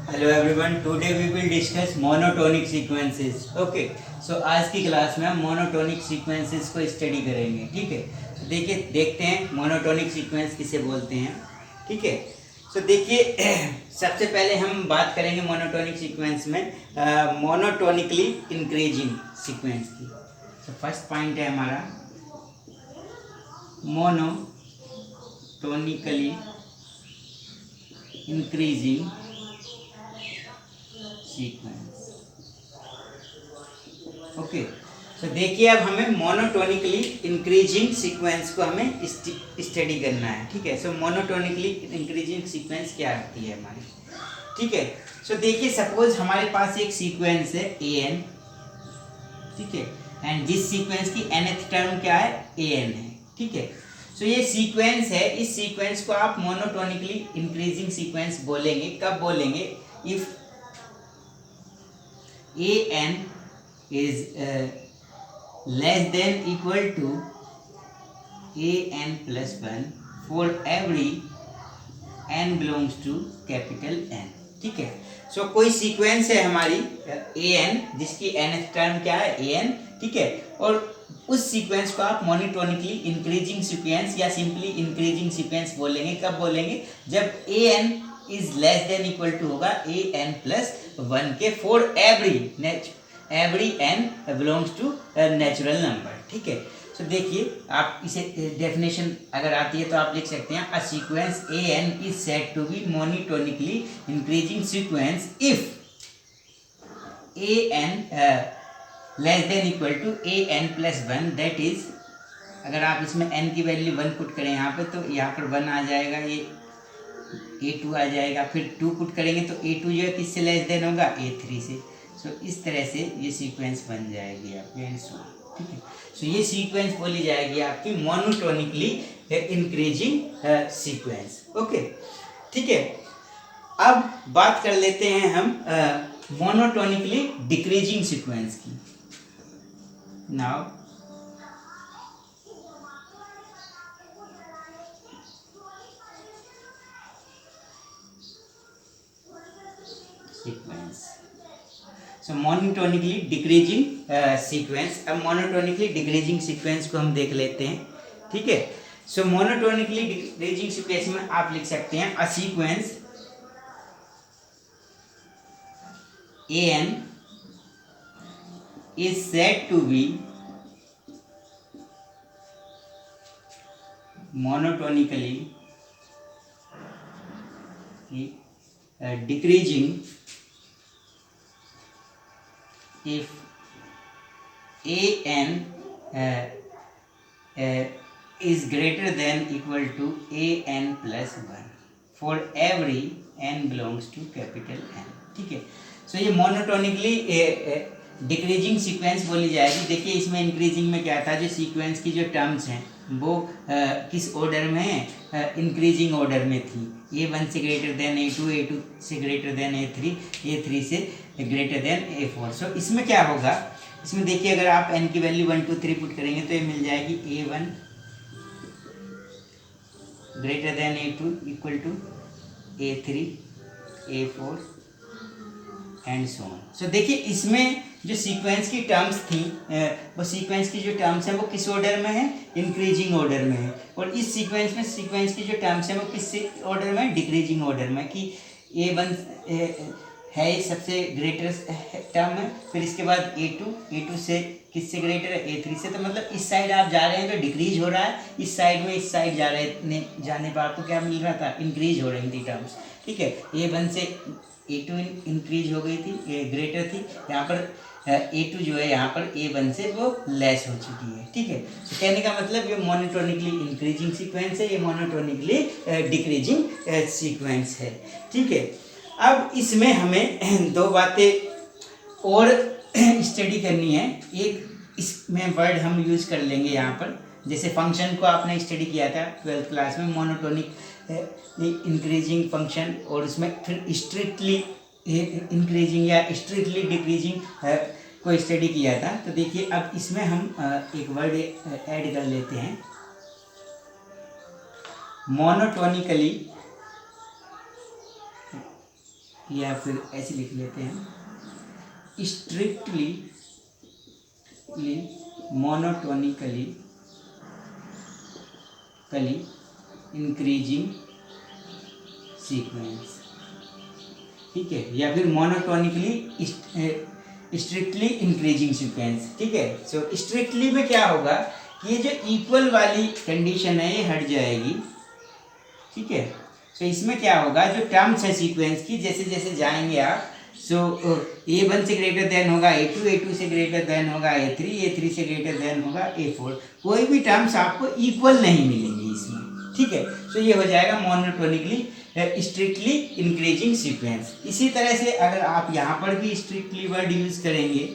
Hello everyone, today we will discuss monotonic sequences. Okay, so आज की class में हम मोनोटोनिक सीक्वेंसेस को स्टडी करेंगे। ठीक है, तो देखिए देखते हैं मोनोटोनिक सीक्वेंस किसे बोलते हैं। ठीक है, सो देखिए सबसे पहले हम बात करेंगे मोनोटोनिक सीक्वेंस में मोनोटोनिकली इंक्रीजिंग सीक्वेंस की। तो फर्स्ट पॉइंट है हमारा मोनोटोनिकली इंक्रीजिंग सीक्वेंस। ओके, तो देखिए अब हमें मोनोटोनिकली इंक्रीजिंग सीक्वेंस को हमें स्टडी करना है। ठीक है, सो मोनोटोनिकली इंक्रीजिंग सीक्वेंस क्या होती है हमारी। ठीक है, सो देखिए सपोज हमारे पास एक सीक्वेंस है ए एन। ठीक है, एंड दिस सीक्वेंस की nth टर्म क्या है, ए एन है। ठीक है, सो ये सीक्वेंस है, इस सीक्वेंस को आप मोनोटोनिकली इंक्रीजिंग सीक्वेंस बोलेंगे। कब बोलेंगे? If an is less than equal to an plus 1 for every n belongs to capital N। ठीक है, सो कोई सीक्वेंस है हमारी an जिसकी nth टर्म क्या है, an। ठीक है, और उस सीक्वेंस को आप मोनोटोनिकली इंक्रीजिंग सीक्वेंस या सिंपली इंक्रीजिंग सीक्वेंस बोलेंगे। कब बोलेंगे? जब an is less than equal to होगा an प्लस 1 के for every n belongs to natural number. ठीक है, सो देखिए आप इसे डेफिनेशन अगर आती है तो आप लिख सकते हैं a sequence an is said to be monotonically increasing sequence if an less than equal to an plus 1। That is, अगर आप इसमें n की वैल्यू 1 पुट करें यहाँ पे तो यहाँ पर 1 आ जाएगा, ये a2 आ जाएगा, फिर 2 पुट करेंगे तो a2 जो है किससे लेस देन होगा, a3 से। सो इस तरह से ये सीक्वेंस बन जाएगी आपकी एंड सो। ठीक है, सो ये सीक्वेंस बोली जाएगी आपकी मोनोटोनिकली इंक्रीजिंग सीक्वेंस। ओके, ठीक है, अब बात कर लेते हैं हम मोनोटोनिकली डिक्रीजिंग सीक्वेंस की। नाउ सीक्वेंस, सो मोनोटोनिकली डिक्रीजिंग सीक्वेंस। अब मोनोटोनिकली डिक्रीजिंग सीक्वेंस को हम देख लेते हैं। ठीक है, सो मोनोटोनिकली डिक्रीजिंग सीक्वेंस में आप लिख सकते हैं a sequence an is said to be monotonically decreasing if an is greater than equal to an plus 1 for every n belongs to capital N। ठीक है, सो ये मोनोटोनिकली डिक्रीजिंग सीक्वेंस बोली जाएगी। देखिए इसमें इंक्रीजिंग में क्या था, जो सीक्वेंस की जो टर्म्स हैं वो किस ऑर्डर में है, इंक्रीजिंग ऑर्डर में थी। a1 से ग्रेटर देन a2, a2 से ग्रेटर देन a3, a3 से ग्रेटर देन a4। सो इसमें क्या होगा, इसमें देखिए अगर आप n की वैल्यू 1 2 3 पुट करेंगे तो ये मिल जाएगी a1 greater than a2 equal to a3 a4 and so on. So देखिए इसमें जो सीक्वेंस की टर्म्स थी वो सीक्वेंस की जो टर्म्स हैं वो किस ऑर्डर में है, इंक्रीजिंग ऑर्डर में है। और इस सीक्वेंस में सीक्वेंस की जो टर्म्स हैं वो किस ऑर्डर में, डिक्रीजिंग ऑर्डर में, कि a1 है सबसे ग्रेटर टर्म है, फिर इसके बाद a2 से किससे ग्रेटर है, a3 से। तो मतलब इस साइड आप जा रहे हैं तो डिक्रीज हो रहा है, इस साइड में इस साइड जा रहे जाने पर आपको क्या मिल रहा था, इंक्रीज हो रही थी टर्म्स। ठीक है, a1 से a2 इंक्रीज हो गई थी, ये ग्रेटर थी, यहाँ पर a2 जो है यहाँ पर a1 से वो लेस हो चुकी है। ठीक है, तो कहने का मतलब ये मोनोटोनिकली इंक्रीजिंग सीक्वेंस है, ये मोनोटोनिकली डिक्रीजिंग सीक्वेंस है। ठीक है, अब इसमें हमें दो बातें और स्टडी करनी है। एक इसमें वर्ड हम यूज़ कर लेंगे यहाँ पर, जैसे फंक्शन को आपने स्टडी किया था 12th क्लास में, मोनोटोनिक इंक्रीजिंग फंक्शन, और उसमें फिर स्ट्रिक्टली इंक्रीजिंग या स्ट्रिक्टली डिक्रीजिंग को स्टडी किया था। तो देखिए अब इसमें हम एक वर्ड ऐड कर लेते हैं, मोनोटोनिकली या फिर ऐसे लिख लेते हैं, स्ट्रिक्टली मोनोटोनिकली इंक्रीजिंग सीक्वेंस, ठीक है, या फिर मोनोटोनिकली स्ट्रिक्टली इंक्रीजिंग सीक्वेंस, ठीक है। सो स्ट्रिक्टली में क्या होगा कि ये जो इक्वल वाली कंडीशन है ये हट जाएगी, ठीक है। सो इसमें क्या होगा, जो टर्म्स है सीक्वेंस की, जैसे जैसे जाएंगे आप, सो A1 से ग्रेटर देन होगा A2, A2 से ग्रेटर देन होगा A3, A3 से ग्रेटर देन होगा A4, कोई भी टर्म्स आपको इक्वल नहीं मिलेंगी इसमें, ठीक है। सो ये हो जाएगा मोनोटोनिकली स्ट्रिक्टली इंक्रीजिंग सीक्वेंस। इसी तरह से अगर आप यहाँ पर भी स्ट्रिक्टली वर्ड यूज करेंगे,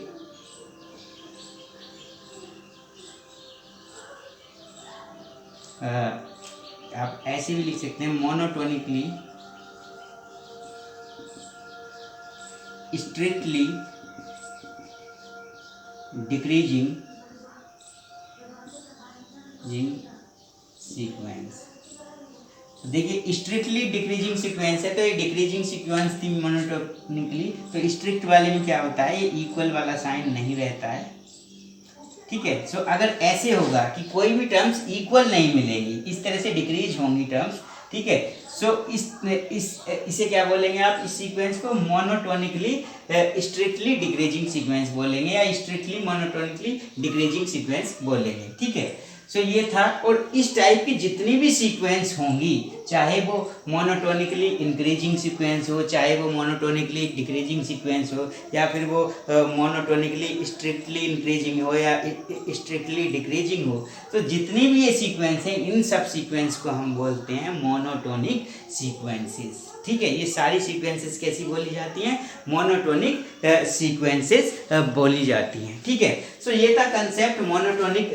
आप ऐसे भी लिख सकते हैं, मोनोटोनिकली स्ट्रिक्टली डिक्रीजिंग सीक्वेंस। देखिए स्ट्रिक्टली डिक्रीजिंग सीक्वेंस है, तो ये डिक्रीजिंग सीक्वेंस थी मोनोटोनिकली, तो स्ट्रिक्ट वाले में क्या होता है, ये इक्वल वाला साइन नहीं रहता है, ठीक है। सो अगर ऐसे होगा कि कोई भी टर्म्स इक्वल नहीं मिलेंगी, इस तरह से डिक्रीज होंगी टर्म्स, ठीक है। सो इसे क्या बोलेंगे आप, इस सीक्वेंस को मोनोटोनिकली स्ट्रिक्टली डिक्रीजिंग सीक्वेंस बोलेंगे या स्ट्रिक्टली मोनोटोनिकली डिक्रीजिंग सीक्वेंस बोलेंगे, ठीक है। सो ये था। और इस टाइप की जितनी भी सीक्वेंस होंगी, चाहे वो मोनोटोनिकली इंक्रीजिंग सीक्वेंस हो, चाहे वो मोनोटोनिकली डिक्रीजिंग सीक्वेंस हो, या फिर वो मोनोटोनिकली स्ट्रिक्टली इंक्रीजिंग हो या स्ट्रिक्टली डिक्रीजिंग हो, तो जितनी भी ये सीक्वेंस हैं, इन सब सीक्वेंस को हम बोलते हैं मोनोटोनिक सीक्वेंसेस, ठीक है। ये सारी सीक्वेंसेस कैसी बोली जाती हैं, मोनोटोनिक सीक्वेंसेस बोली जाती हैं, ठीक है। सो ये था कंसेप्ट मोनोटोनिक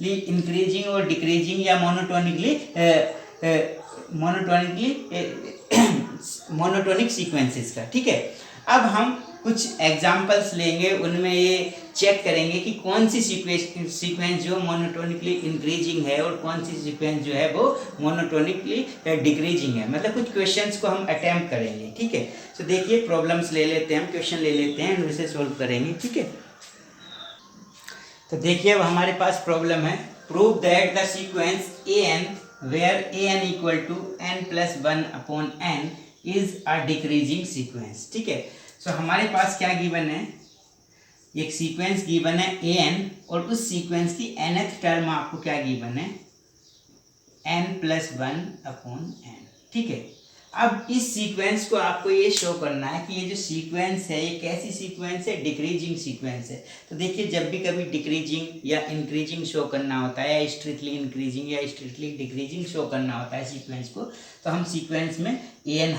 इंक्रीजिंग और डिक्रीजिंग या मोनोटोनिक सीक्वेंसेस का, ठीक है। अब हम कुछ एग्जांपल्स लेंगे, उनमें ये चेक करेंगे कि कौन सी सीक्वेंस जो मोनोटोनिकली इंक्रीजिंग है और कौन सी सीक्वेंस जो है वो मोनोटोनिकली डिक्रीजिंग है। मतलब कुछ क्वेश्चंस को हम अटेम्प्ट करेंगे, ठीक है। तो देखिए प्रॉब्लम्स ले लेते हैं, हम क्वेश्चन ले लेते हैं, उसे सोल्व करेंगे, ठीक है। तो देखिए अब हमारे पास प्रॉब्लम है, prove that the sequence an where an equal to n+1 upon n is a decreasing sequence, ठीक है। सो हमारे पास क्या गिवन है, एक सीक्वेंस गिवन है an और उस सीक्वेंस की nth टर्म आपको क्या गिवन है, n+1 अपॉन n, ठीक है। अब इस सीक्वेंस को आपको ये शो करना है कि ये जो सीक्वेंस है ये कैसी सीक्वेंस है, डिक्रीजिंग सीक्वेंस है। तो देखिए जब भी कभी डिक्रीजिंग या इंक्रीजिंग शो करना होता है, या स्ट्रिक्टली इंक्रीजिंग या स्ट्रिक्टली डिक्रीजिंग शो करना होता है सीक्वेंस को, तो हम सीक्वेंस में an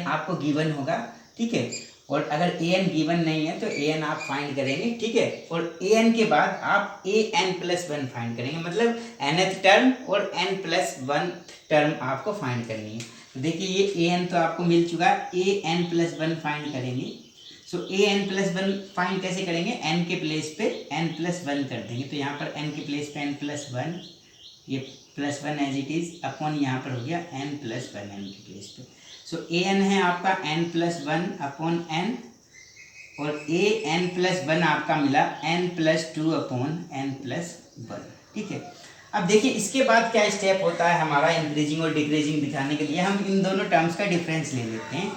आपको गिवन होगा, ठीक है। और अगर an गिवन नहीं है तो an आप फाइंड करेंगे, ठीक है। और an के बाद आप an+1 फाइंड करेंगे, मतलब nth टर्म और n+1 टर्म आपको फाइंड करनी है। तो देखिए ये an तो आपको मिल चुका है, an+1 फाइंड करेंगे। सो an+1 फाइंड कैसे करेंगे, n के प्लेस पे n+1 कर देंगे, तो यहाँ पर n के प्लेस पे n+1, ये +1 एज इट इज अपॉन यहाँ पर हो गया n+1 n के प्लेस पे। सो an है आपका n+1 अपॉन n, और an+1 आपका मिला n+2 अपॉन n+1, ठीक है। अब देखिए इसके बाद क्या स्टेप होता है हमारा इंक्रीजिंग और डिक्रीजिंग दिखाने के लिए, हम इन दोनों टर्म्स का डिफरेंस ले लेते हैं,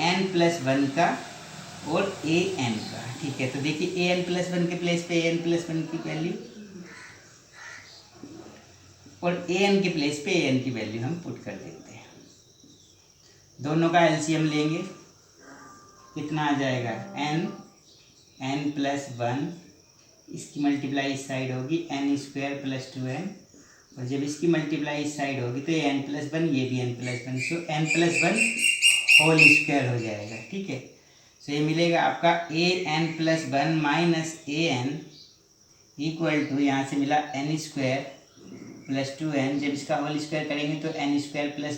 an+1 का और an का, ठीक है। तो देखिए an+1 के प्लेस पे an+1 की वैल्यू और an के प्लेस पे an की वैल्यू हम पुट कर देते हैं। दोनों का एलसीएम लेंगे, कितना आ जाएगा, n+1, इसकी मल्टीप्लाई इस साइड होगी n² + 2n, और जब इसकी मल्टीप्लाई इस साइड होगी तो ये n+1, ये भी n+1, सो n+1 होल स्क्वायर हो जाएगा, ठीक है। सो ये मिलेगा आपका an+1 minus an equal to, यहाँ से मिला n² + 2n, जब इसका होल स्क्वायर करेंगे तो n² +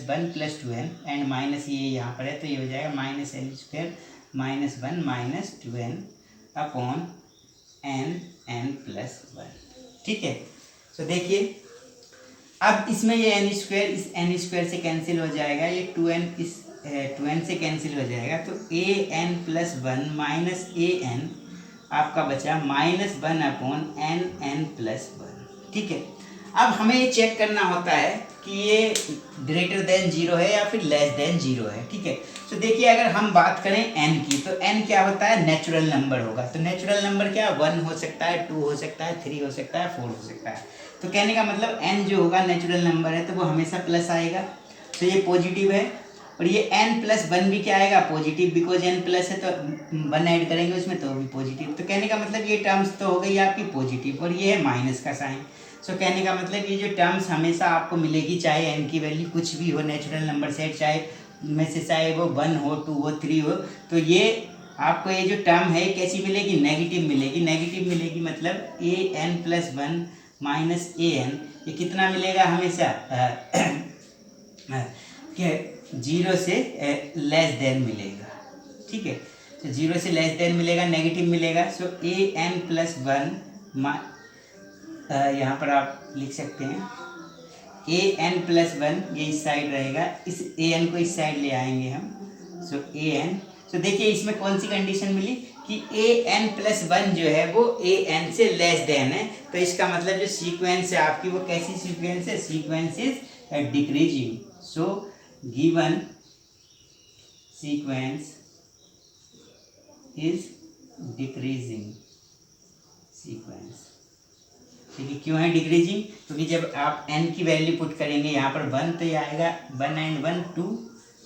1 + 2n, एंड माइनस ये यहाँ पर है तो ये हो जाएगा -n² - 1 - 2n अपॉन n+1, ठीक है। तो देखिए अब इसमें ये n² इस n² से कैंसिल हो जाएगा, ये 2n इस 2n से कैंसिल हो जाएगा, तो an+1 माइनस an आपका बचा -1/n(n+1). ठीक है, अब हमें ये चेक करना होता है कि ये ग्रेटर देन 0 है या फिर लेस देन 0 है। ठीक है, तो देखिए अगर हम बात करें n की, तो n क्या होता है, नेचुरल नंबर होगा। तो नेचुरल नंबर क्या, 1 हो सकता है, 2 हो सकता है, 3 हो सकता है, 4 हो सकता है। तो कहने का मतलब n जो होगा नेचुरल नंबर है तो वो हमेशा प्लस आएगा, तो ये पॉजिटिव है। और ये n+1 भी क्या आएगा, पॉजिटिव, बिकॉज n प्लस है तो 1 ऐड करेंगे उसमें तो भी पॉजिटिव। तो कहने का मतलब ये टर्म्स तो हो गई आपकी पॉजिटिव, और ये है माइनस का साइन। सो कहने का मतलब ये जो टर्म्स हमेशा आपको मिलेगी, चाहे n की वैल्यू कुछ भी हो, नेचुरल नंबर सेट चाहे में से चाहे वो 1 हो, 2 हो, 3 हो, तो ये आपको ये जो टर्म है कैसी मिलेगी, नेगेटिव मिलेगी। नेगेटिव मिलेगी मतलब an+1 माइनस an, ये कितना मिलेगा हमेशा कि 0 से लेस देन मिलेगा। ठीक है, तो 0 से लेस देन मिलेगा, नेगेटिव मिलेगा। सो an+1 यहाँ पर आप लिख सकते हैं an+1, ये इस साइड रहेगा, इस an को इस साइड ले आएंगे हम। सो an, तो देखिए इसमें कौन सी कंडीशन मिली कि an+1 जो है वो an से लेस देन है। तो इसका मतलब जो सीक्वेंस है आपकी वो कैसी सीक्वेंस है, sequence is decreasing. So given sequence is decreasing sequence. देखिए क्यों है डिक्रीजिंग, क्योंकि जब आप n की वैल्यू पुट करेंगे यहाँ पर 1, तो ये आएगा 1 and 1 2,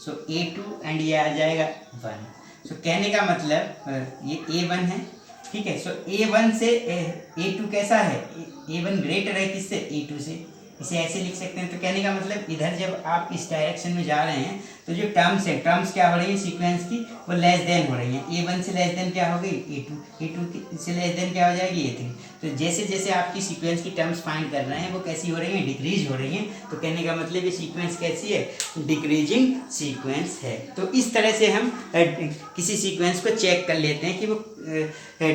सो a2 एंड ये आ जाएगा 1। सो कहने का मतलब ये a1 है। ठीक है, सो a1 से a2 कैसा है, a1 ग्रेटर है किससे, a2 से, इसे ऐसे लिख सकते हैं। तो कहने का मतलब इधर जब आप इस डायरेक्शन में जा रहे हैं तो जो टर्म्स है, टर्म्स क्या हो रही है सीक्वेंस की, वो लेस देन हो रही है। a1 से लेस देन क्या हो गई, a2 से लेस देन क्या हो जाएगी, a3। तो जैसे जैसे आपकी सीक्वेंस की टर्म्स फाइंड कर रहे हैं वो कैसी हो रही हैं, डिक्रीज हो रही हैं। तो कहने का मतलब ये सीक्वेंस कैसी है, डिक्रीजिंग सीक्वेंस है। तो इस तरह से हम किसी सीक्वेंस को चेक कर लेते हैं कि वो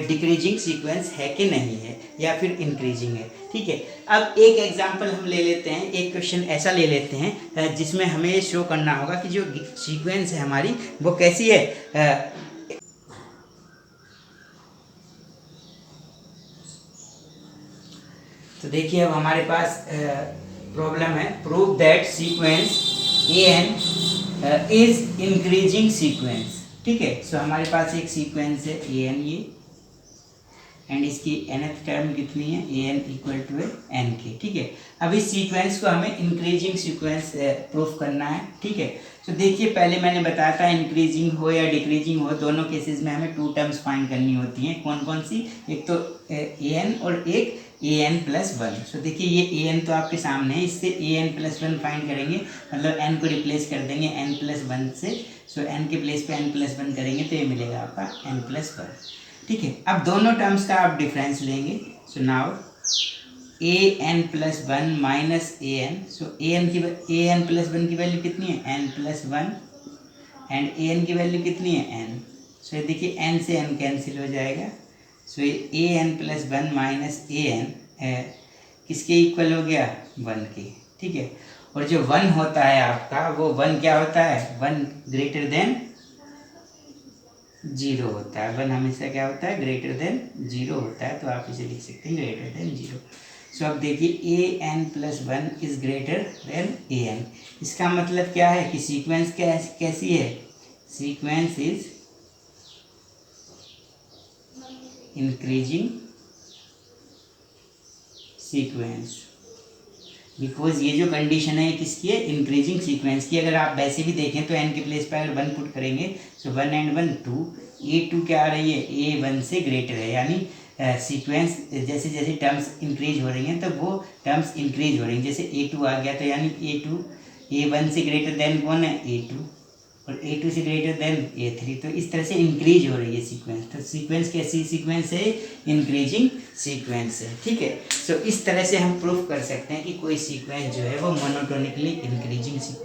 डिक्रीजिंग सीक्वेंस है कि नहीं है या फिर इंक्रीजिंग है। ठीक है, अब एक एग्जांपल हम ले लेते हैं, एक क्वेश्चन ऐसा ले लेते हैं जिसमें हमें ये शो करना होगा कि जो सीक्वेंस है हमारी वो कैसी है। तो देखिए अब हमारे पास प्रॉब्लम है, prove that sequence an is increasing sequence. ठीक है, सो हमारे पास एक सीक्वेंस है an ये, एंड इसकी nth टर्म कितनी है, an = n के। ठीक है, अब इस सीक्वेंस को हमें इंक्रीजिंग सीक्वेंस प्रूफ करना है। ठीक है, तो देखिए पहले मैंने बताया था इंक्रीजिंग हो या डिक्रीजिंग हो, दोनों केसेस में हमें 2 टर्म्स फाइंड करनी होती हैं। कौन कौन सी, एक तो an और एक an+1। सो देखिए ये an तो आपके सामने है, इससे an+1 फाइंड करेंगे, मतलब n को रिप्लेस कर देंगे n+1 से। सो n के प्लेस पे n+1 करेंगे तो ये मिलेगा आपका n+1। ठीक है, अब दोनों टर्म्स का आप डिफरेंस लेंगे। So now an+1 minus an, so an+1 की वैल्यू कितनी है, n+1, एंड an की वैल्यू कितनी है, n। सो ये देखिए n से n कैंसिल हो जाएगा। सो ये an+1 माइनस an किसके इक्वल हो गया, 1 के। ठीक है, और जो 1 होता है आपका वो 1 क्या होता है, 1 ग्रेटर देन 0 होता है। 1 हमेशा क्या होता है, ग्रेटर देन 0 होता है, तो आप इसे लिख सकते हैं ग्रेटर देन 0। सो अब देखिए an+1 is greater than an, इसका मतलब क्या है कि सीक्वेंस कैसी है, sequence is increasing sequence, because ये जो कंडीशन है किसकी है, इंक्रीजिंग सीक्वेंस की। अगर आप वैसे भी देखें तो n के प्लेस पर अगर 1 पुट करेंगे, सो 1 and 1 2, a2 क्या आ रही है, a1 से ग्रेटर है, यानी सीक्वेंस जैसे जैसे टर्म्स इंक्रीज हो रही हैं तो वो टर्म्स इंक्रीज हो रही हैं। जैसे a2 आ गया तो यानी a1 से ग्रेटर देन कौन है, a2, और a2 से ग्रेटर देन a3। तो इस तरह से इंक्रीज हो रही है सीक्वेंस। तो सीक्वेंस कैसी सीक्वेंस है, इंक्रीजिंग सीक्वेंस है। ठीक है, सो इस तरह से हम प्रूफ कर सकते हैं कि कोई सीक्वेंस जो है वो मोनोटोनिकली इंक्रीजिंग सीक्वेंस